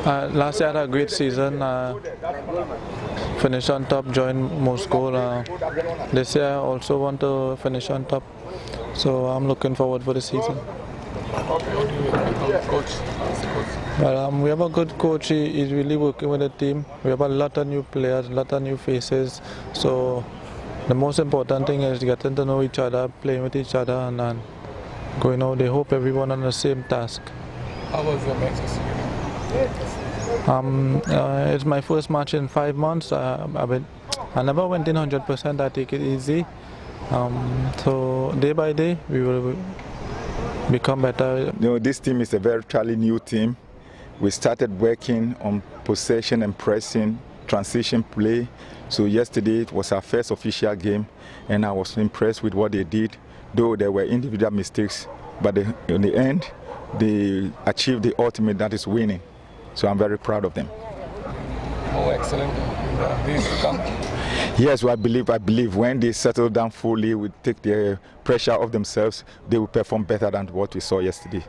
Last year I had a great season. Finished on top, joined most goal. This year I also want to finish on top. So I'm looking forward for the season. Well, we have a good coach. He's really working with the team. We have a lot of new players, a lot of new faces. So the most important thing is getting to know each other, playing with each other, and going out. They hope everyone on the same task. How was your match? It's my first match in 5 months. I never went in 100%. I take it easy. So day by day, we will become better. You know, this team is a very new team. We started working on possession and pressing, transition play. So yesterday it was our first official game, and I was impressed with what they did. Though there were individual mistakes, but in the end, they achieved the ultimate, that is winning. So I'm very proud of them. Oh, excellent. This to come. Yes, well, I believe when they settle down fully, we take the pressure off themselves, they will perform better than what we saw yesterday.